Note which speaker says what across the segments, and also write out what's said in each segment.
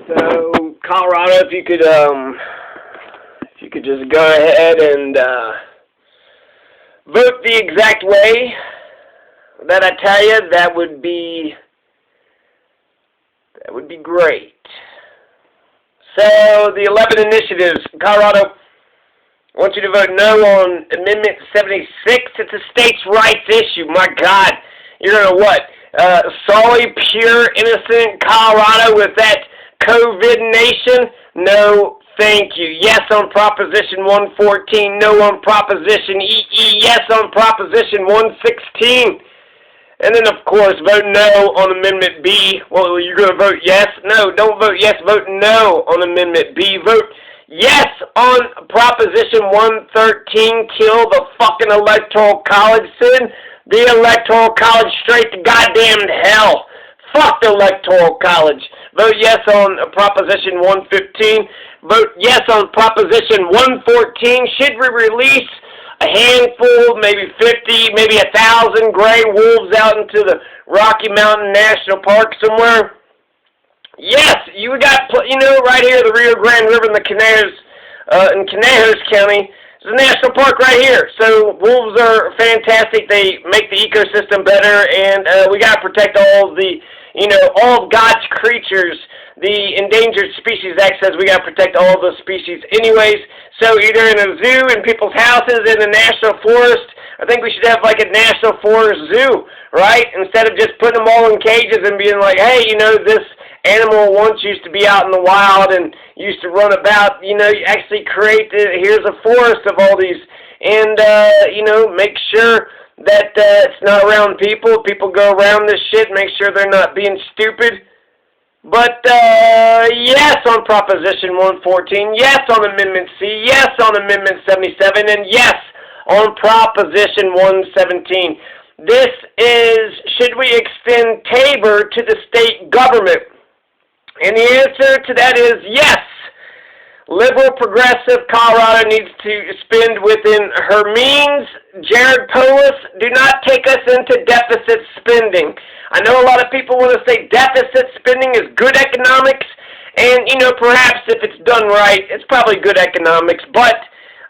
Speaker 1: So, Colorado, if you could just go ahead and vote the exact way that I tell you, that would be great. So, the 11 initiatives, Colorado, I want you to vote no on Amendment 76. It's a states' rights issue. My God, you're gonna what? Solely pure, innocent Colorado with that COVID nation? No, thank you. Yes on Proposition 114. No on Proposition EE. Yes on Proposition 116. And then, of course, vote no on Amendment B. Well, you're going to vote yes? No, don't vote yes. Vote no on Amendment B. Vote yes on Proposition 113. Kill the fucking Electoral College. Send the Electoral College straight to goddamn hell. Fuck the Electoral College. Vote yes on Proposition 115. Vote yes on Proposition 114. Should we release a handful, maybe 50, maybe 1,000 gray wolves out into the Rocky Mountain National Park somewhere? Yes, you got, right here, the Rio Grande River in the in Conejos County. It's a national park right here. So wolves are fantastic. They make the ecosystem better, and we got to protect all of the, all of God's creatures. The Endangered Species Act says we got to protect all of those species anyways. So either in a zoo, in people's houses, in a national forest, I think we should have like a national forest zoo, right? Instead of just putting them all in cages and being like, hey, this animal once used to be out in the wild and used to run about. You actually create, here's a forest of all these, and, make sure that it's not around people. People go around this shit, make sure they're not being stupid. But, yes on Proposition 114, yes on Amendment C, yes on Amendment 77, and yes on Proposition 117. This is, should we extend Tabor to the state government? And the answer to that is yes. Liberal progressive Colorado needs to spend within her means. Jared Polis, do not take us into deficit spending. I know a lot of people want to say deficit spending is good economics, and, perhaps if it's done right, it's probably good economics. But,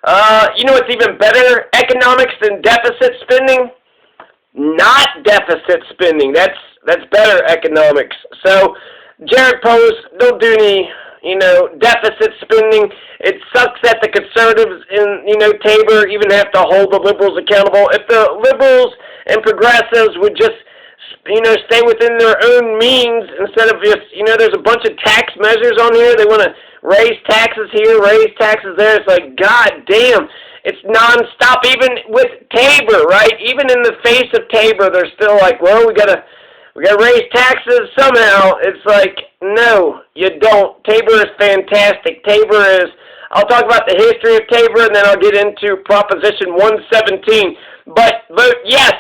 Speaker 1: what's even better economics than deficit spending? Not deficit spending. That's better economics. So, Jared Polis, don't do any, deficit spending. It sucks that the conservatives in, Tabor even have to hold the liberals accountable. If the liberals and progressives would just, stay within their own means instead of just, there's a bunch of tax measures on here. They want to raise taxes here, raise taxes there. It's like, God damn, it's nonstop. Even with Tabor, right? Even in the face of Tabor, they're still like, well, we gotta raise taxes somehow. It's like, no, you don't. Tabor is fantastic. Tabor is, I'll talk about the history of Tabor, and then I'll get into Proposition 117. But vote yes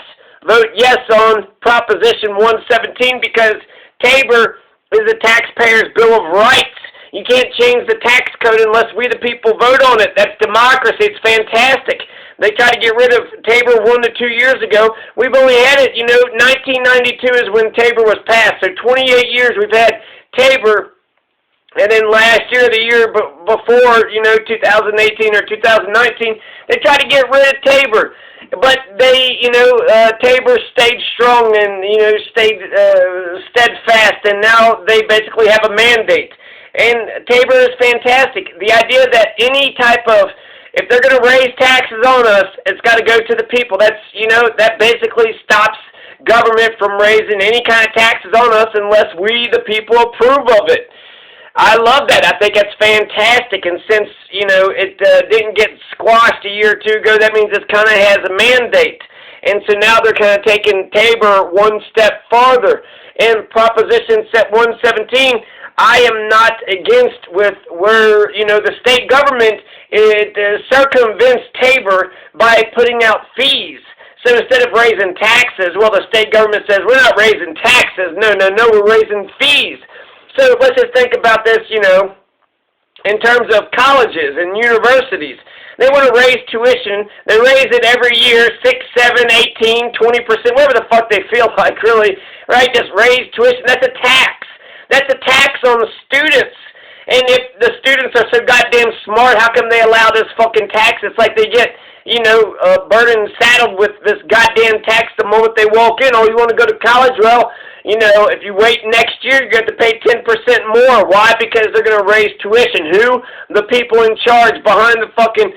Speaker 1: on Proposition 117 because Tabor is the taxpayer's Bill of Rights. You can't change the tax code unless we the people vote on it. That's democracy. It's fantastic. They tried to get rid of Tabor 1 to 2 years ago. We've only had it, 1992 is when Tabor was passed. So 28 years we've had Tabor. And then last year, the year before, 2018 or 2019, they tried to get rid of Tabor. But they, Tabor stayed strong and, stayed steadfast. And now they basically have a mandate. And Tabor is fantastic. The idea that any type of, if they're going to raise taxes on us, it's got to go to the people. That's, that basically stops government from raising any kind of taxes on us unless we, the people, approve of it. I love that. I think that's fantastic. And since, it didn't get squashed a year or two ago, that means it kind of has a mandate. And so now they're kind of taking Tabor one step farther. In Proposition 117, I am not against with where, the state government circumvents Tabor by putting out fees. So instead of raising taxes, well, the state government says, we're not raising taxes. No, we're raising fees. So let's just think about this, in terms of colleges and universities. They want to raise tuition. They raise it every year, 6, 7, 18, 20%, whatever the fuck they feel like, really, right? Just raise tuition. That's a tax. That's a tax on the students. And if the students are so goddamn smart, how come they allow this fucking tax? It's like they get, burdened, saddled with this goddamn tax the moment they walk in. Oh, you want to go to college? Well, if you wait next year, you're going to have to pay 10% more. Why? Because they're going to raise tuition. Who? The people in charge behind the fucking,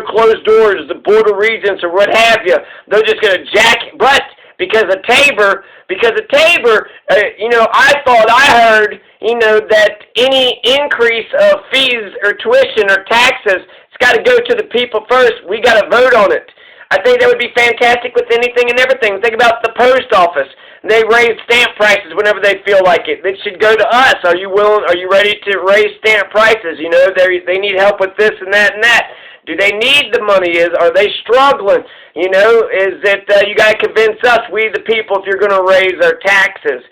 Speaker 1: closed doors, the Board of Regents or what have you. They're just going to jack, but because of Tabor, I thought I heard, that any increase of fees or tuition or taxes, it's got to go to the people first. We got to vote on it. I think that would be fantastic with anything and everything. Think about the post office. They raise stamp prices whenever they feel like it. It should go to us. Are you willing? Are you ready to raise stamp prices? They need help with this and that and that. Do they need the money? Are they struggling? Is it you got to convince us, we the people, if you're going to raise our taxes?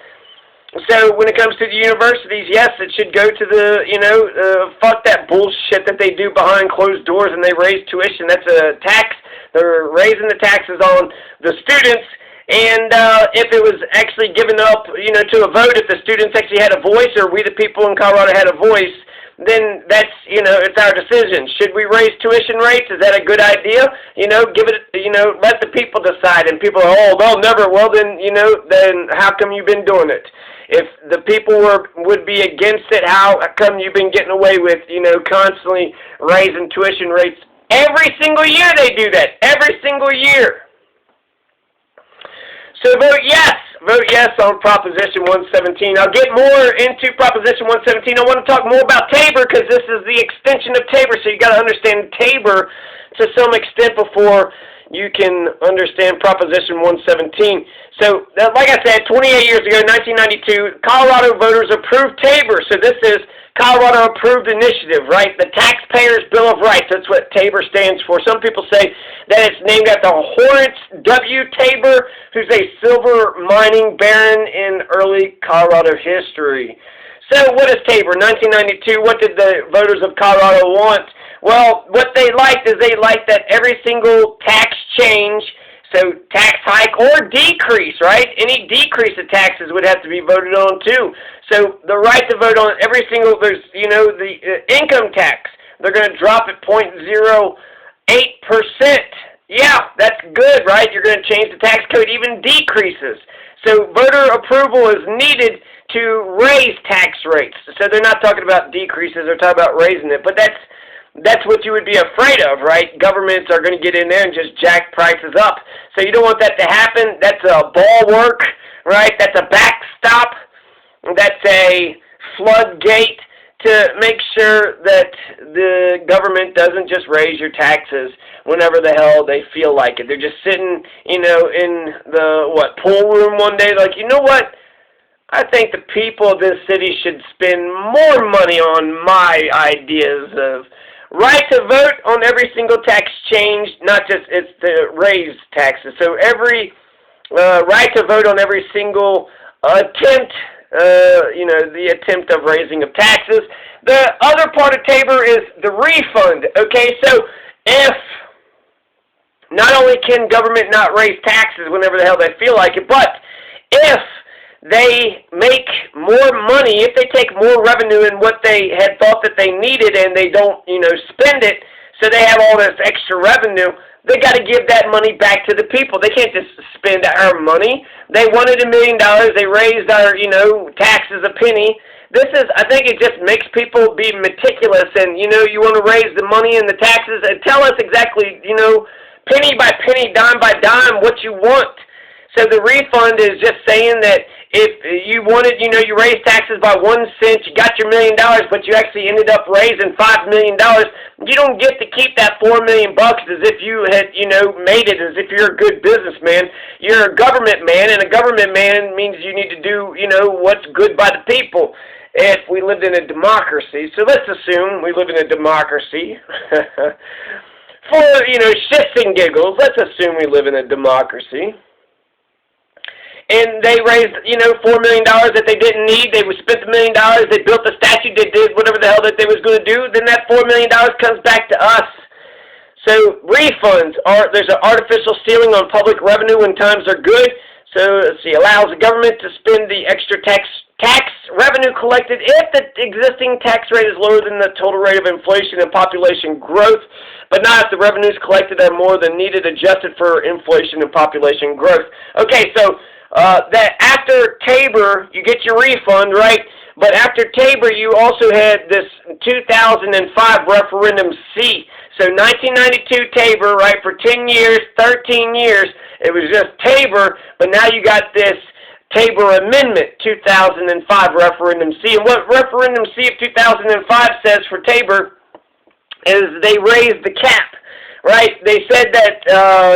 Speaker 1: So when it comes to the universities, yes, it should go to the, fuck that bullshit that they do behind closed doors and they raise tuition. That's a tax. They're raising the taxes on the students. And if it was actually given up, to a vote, if the students actually had a voice or we the people in Colorado had a voice, then that's, it's our decision. Should we raise tuition rates? Is that a good idea? Give it, let the people decide. And people are, oh, they'll never. Well, then, then how come you've been doing it? If the people would be against it, how come you've been getting away with, constantly raising tuition rates? Every single year they do that. Every single year. So vote yes. Vote yes on Proposition 117. I'll get more into Proposition 117. I want to talk more about Tabor because this is the extension of Tabor. So you got to understand Tabor to some extent before you can understand Proposition 117. So, like I said, 28 years ago, 1992, Colorado voters approved Tabor. So this is Colorado Approved Initiative, right? The Taxpayers' Bill of Rights. That's what Tabor stands for. Some people say that it's named after Horace W. Tabor, who's a silver mining baron in early Colorado history. So what is Tabor? 1992, what did the voters of Colorado want? Well, what they liked is they liked that every single tax change, so tax hike or decrease, right? Any decrease of taxes would have to be voted on too. So the right to vote on every single, there's, the income tax, they're going to drop at 0.08%. Yeah, that's good, right? You're going to change the tax code, even decreases. So voter approval is needed to raise tax rates. So they're not talking about decreases, they're talking about raising it. But that's what you would be afraid of, right? Governments are going to get in there and just jack prices up. So you don't want that to happen. That's a bulwark, right? That's a backstop. That's a floodgate to make sure that the government doesn't just raise your taxes whenever the hell they feel like it. They're just sitting, in the, pool room one day, like, you know what? I think the people of this city should spend more money on my ideas of right to vote on every single tax change, not just it's to raise taxes. So every right to vote on every single attempt, the attempt of raising of taxes. The other part of Tabor is the refund. Okay, so if not only can government not raise taxes whenever the hell they feel like it, but if they make more money, if they take more revenue than what they had thought that they needed and they don't, spend it, so they have all this extra revenue, they got to give that money back to the people. They can't just spend our money. They wanted $1 million. They raised our, taxes a penny. I think it just makes people be meticulous and, you want to raise the money and the taxes and tell us exactly, penny by penny, dime by dime what you want. So the refund is just saying that if you wanted, you raised taxes by 1 cent, you got your $1 million, but you actually ended up raising $5 million, you don't get to keep that $4 million as if you had, made it, as if you're a good businessman. You're a government man, and a government man means you need to do, what's good by the people. If we lived in a democracy, so let's assume we live in a democracy. For, shits and giggles, let's assume we live in a democracy. And they raised, $4 million that they didn't need. They spent $1 million. They built the statue. They did whatever the hell that they was going to do. Then that $4 million comes back to us. So refunds there's an artificial ceiling on public revenue when times are good. So let's see, allows the government to spend the extra tax revenue collected if the existing tax rate is lower than the total rate of inflation and population growth, but not if the revenues collected are more than needed adjusted for inflation and population growth. Okay, so that after Tabor, you get your refund, right? But after Tabor, you also had this 2005 referendum C. So 1992 Tabor, right, for 10 years, 13 years, it was just Tabor, but now you got this Tabor Amendment 2005 referendum C. And what referendum C of 2005 says for Tabor is they raised the cap. Right? They said that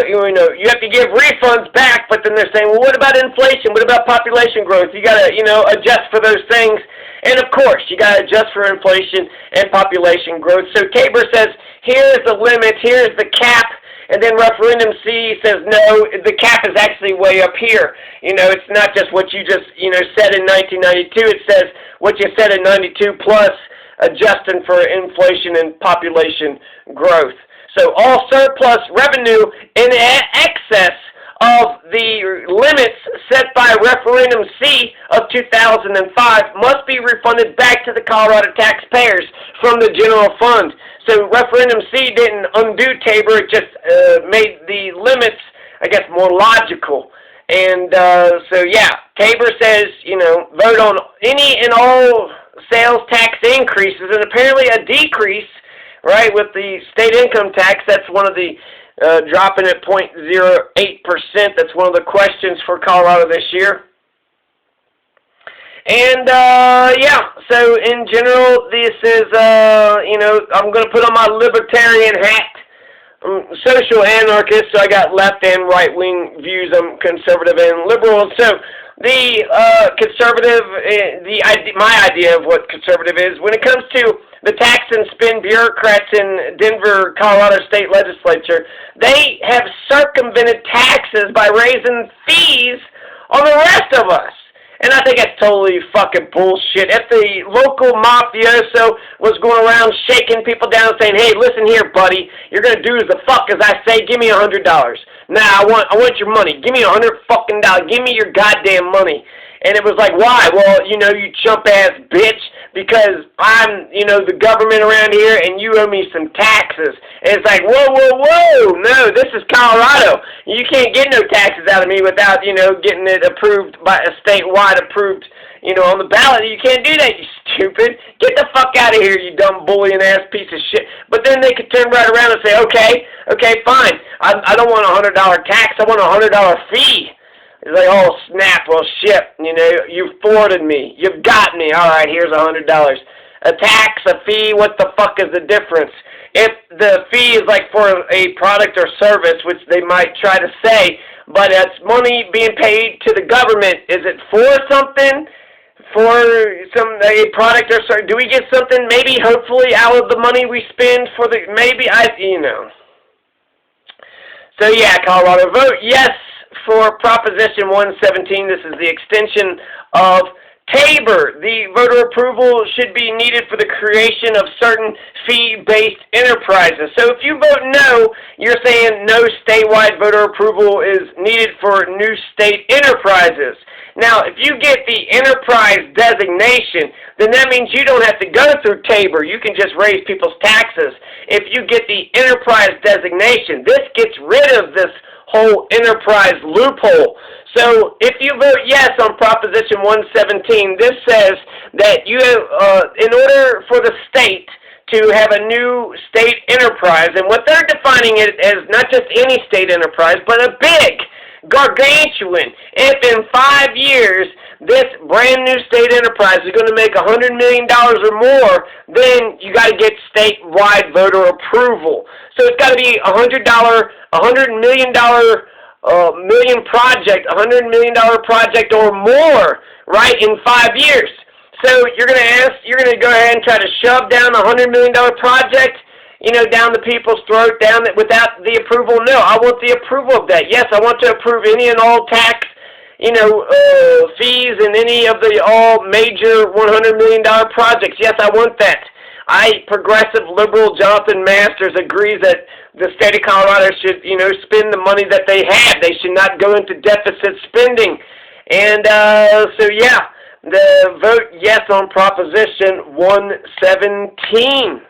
Speaker 1: you have to give refunds back, but then they're saying, well, what about inflation? What about population growth? You got to adjust for those things, and of course you got to adjust for inflation and population growth. So Tabor says, here's the limit, here's the cap, and then referendum C says, no, the cap is actually way up here. It's not just what you just said in 1992. It says what you said in 92 plus adjusting for inflation and population growth. So all surplus revenue in excess of the limits set by referendum C of 2005 must be refunded back to the Colorado taxpayers from the general fund. So referendum C didn't undo Tabor, it just made the limits, I guess, more logical. And so yeah, Tabor says, vote on any and all sales tax increases, and apparently a decrease, right, with the state income tax. That's one of the dropping at 0.08%. That's one of the questions for Colorado this year. And yeah, so in general, this is I'm going to put on my libertarian hat. I'm social anarchist, so I got left and right wing views. I'm conservative and liberal. So the conservative, my idea of what conservative is, when it comes to the tax and spend bureaucrats in Denver, Colorado State Legislature, they have circumvented taxes by raising fees on the rest of us. And I think that's totally fucking bullshit. If the local mafioso was going around shaking people down saying, hey, listen here, buddy, you're going to do the fuck as I say, give me $100. Nah, I want your money. Give me $100 fucking dollars. Give me your goddamn money. And it was like, why? Well, you chump-ass bitch, because I'm, the government around here, and you owe me some taxes. And it's like, whoa, no, this is Colorado. You can't get no taxes out of me without, getting it approved by a statewide approved, on the ballot. You can't do that, you stupid. Get the fuck out of here, you dumb bullying-ass piece of shit. But then they could turn right around and say, okay, fine. I don't want a $100 tax. I want a $100 fee. It's like, oh, snap, well, shit, you've thwarted me. You've got me. All right, here's $100. A tax, a fee, what the fuck is the difference? If the fee is like for a product or service, which they might try to say, but it's money being paid to the government, is it for something? For a product or service? Do we get something, maybe, hopefully, out of the money we spend for the, So, yeah, Colorado, vote yes for Proposition 117. This is the extension of Tabor. The voter approval should be needed for the creation of certain fee-based enterprises. So if you vote no, you're saying no statewide voter approval is needed for new state enterprises. Now, if you get the enterprise designation, then that means you don't have to go through Tabor. You can just raise people's taxes. If you get the enterprise designation, this gets rid of this whole enterprise loophole. So if you vote yes on Proposition 117, this says that you have, in order for the state to have a new state enterprise, and what they're defining it as not just any state enterprise, but a big, gargantuan. If in 5 years this brand new state enterprise is going to make $100 million or more, then you got to get statewide voter approval. So it's got to be $100 million project, $100 million project or more, right, in 5 years. So you're going to go ahead and try to shove down a $100 million project, down the people's throat, without the approval? No, I want the approval of that. Yes, I want to approve any and all tax, fees and any of the all major $100 million projects. Yes, I want that. Progressive liberal Jonathan Masters agrees that the state of Colorado should, spend the money that they have. They should not go into deficit spending. And so, yeah, vote yes on Proposition 117.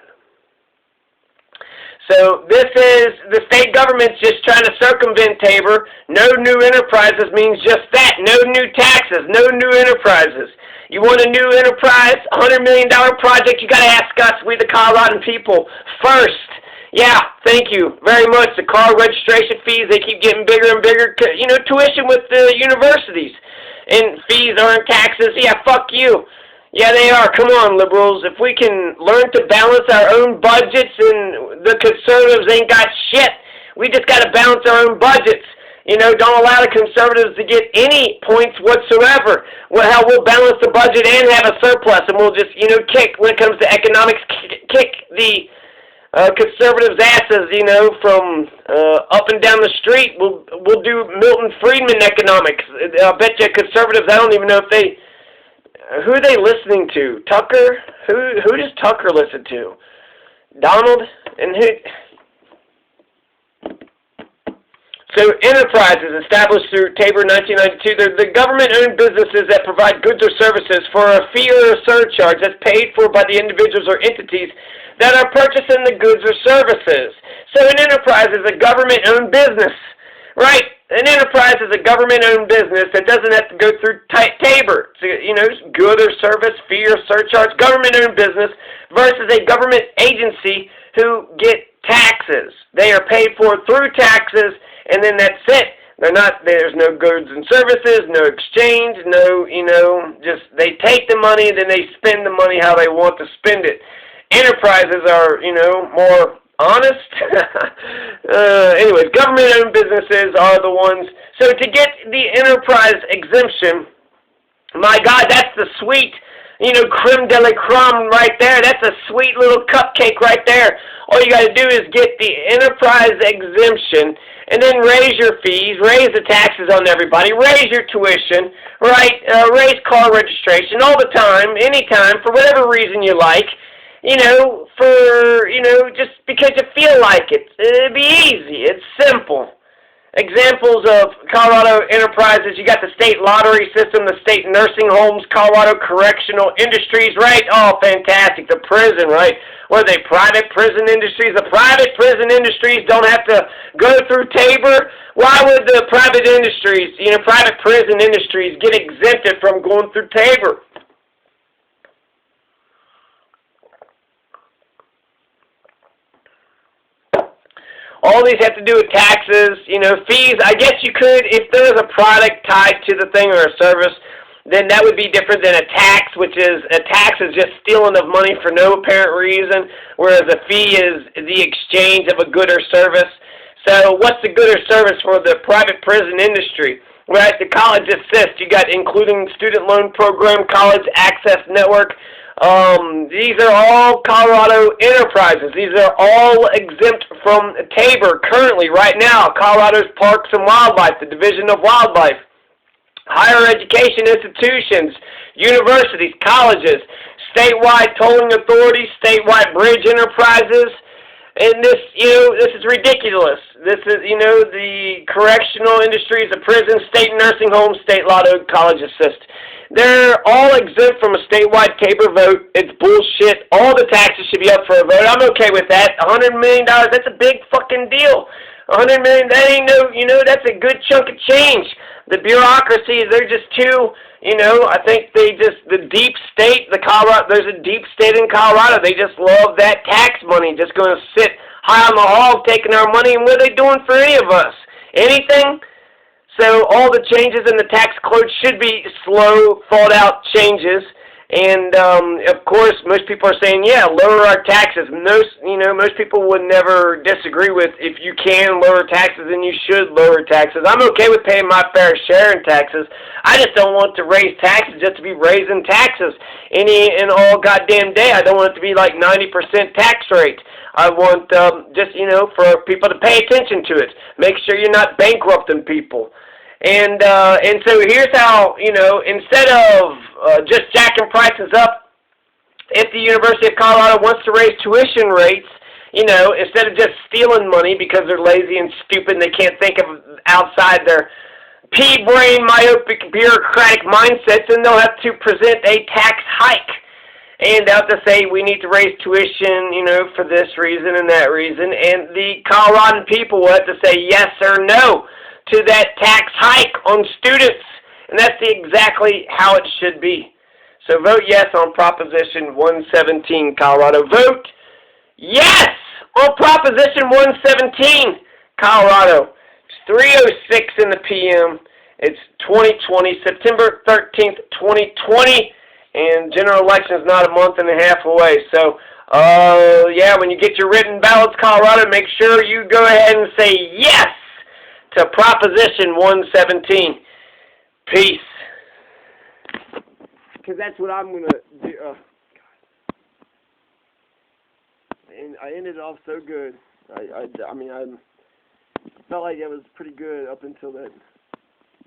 Speaker 1: So this is the state government's just trying to circumvent Tabor. No new enterprises means just that. No new taxes, no new enterprises. You want a new enterprise, $100 million project, you got to ask us, we the Coloradan people, first. Yeah, thank you very much. The car registration fees, they keep getting bigger and bigger. You know, tuition with the universities. And fees aren't taxes. Yeah, fuck you. Yeah, they are. Come on, liberals. If we can learn to balance our own budgets, and the conservatives ain't got shit. We just got to balance our own budgets. You know, don't allow the conservatives to get any points whatsoever. Well, hell, we'll balance the budget and have a surplus, and we'll just, you know, kick, when it comes to economics, kick the conservatives' asses, you know, from up and down the street. We'll do Milton Friedman economics. I bet you conservatives, I don't even know if they, who are they listening to? Tucker? Who does Tucker listen to? Donald? And who? So enterprises established through Tabor 1992, they're the government-owned businesses that provide goods or services for a fee or a surcharge that's paid for by the individuals or entities that are purchasing the goods or services. So an enterprise is a government-owned business, right? An enterprise is a government-owned business that doesn't have to go through Tabor. So, you know, good or service, fee or surcharge, government-owned business versus a government agency who get taxes. They are paid for through taxes, and then that's it. There's no goods and services, no exchange, no, you know, just they take the money and then they spend the money how they want to spend it. Enterprises are, you know, more honest. Anyways, government-owned businesses are the ones. So to get the enterprise exemption, my God, that's the sweet, you know, creme de la creme right there. That's a sweet little cupcake right there. All you got to do is get the enterprise exemption and then raise your fees, raise the taxes on everybody, raise your tuition, right? Raise car registration all the time, anytime, for whatever reason you like. You know, for, you know, just because you feel like it. It'd be easy. It's simple. Examples of Colorado enterprises, you got the state lottery system, the state nursing homes, Colorado correctional industries, right? Oh, fantastic. The prison, right? What are they, private prison industries? The private prison industries don't have to go through Tabor. Why would the private industries, you know, private prison industries get exempted from going through Tabor? All these have to do with taxes, you know, fees. I guess you could, if there was a product tied to the thing or a service, then that would be different than a tax, which is, a tax is just stealing of money for no apparent reason, whereas a fee is the exchange of a good or service. So what's the good or service for the private prison industry? Right, the college assist, you got including student loan program, college access network. These are all Colorado enterprises. These are all exempt from Tabor currently, right now. Colorado's Parks and Wildlife, the Division of Wildlife. Higher education institutions, universities, colleges, statewide tolling authorities, statewide bridge enterprises. And this, you know, this is ridiculous. This is, you know, the correctional industries, the prison, state nursing homes, state lotto, college assist. They're all exempt from a statewide Tabor vote. It's bullshit. All the taxes should be up for a vote. I'm okay with that. $100 million, that's a big fucking deal. $100 million, that ain't no, you know, that's a good chunk of change. The bureaucracy, they're just too, you know, I think they just, the deep state, there's a deep state in Colorado. They just love that tax money, just going to sit high on the hog taking our money. And what are they doing for any of us? Anything? So all the changes in the tax code should be slow, thought-out changes. And, of course, most people are saying, yeah, lower our taxes. Most people would never disagree with, if you can lower taxes, then you should lower taxes. I'm okay with paying my fair share in taxes. I just don't want to raise taxes just to be raising taxes any and all goddamn day. I don't want it to be like 90% tax rate. I want just, you know, for people to pay attention to it. Make sure you're not bankrupting people. And so here's how, you know, instead of just jacking prices up, if the University of Colorado wants to raise tuition rates, you know, instead of just stealing money because they're lazy and stupid and they can't think of outside pea-brain, myopic, bureaucratic mindsets, and they'll have to present a tax hike. And they'll have to say, we need to raise tuition, for this reason and that reason. And the Coloradan people will have to say yes or no to that tax hike on students. And that's exactly how it should be. So vote yes on Proposition 117, Colorado. Vote yes on Proposition 117, Colorado. It's 3:06 in the p.m. It's 2020, September 13th, 2020. And general election is not a month and a half away. So, when you get your written ballots, Colorado, make sure you go ahead and say yes to Proposition 117. Peace. Because that's what I'm going to do. And I ended it off so good. I felt like it was pretty good up until that.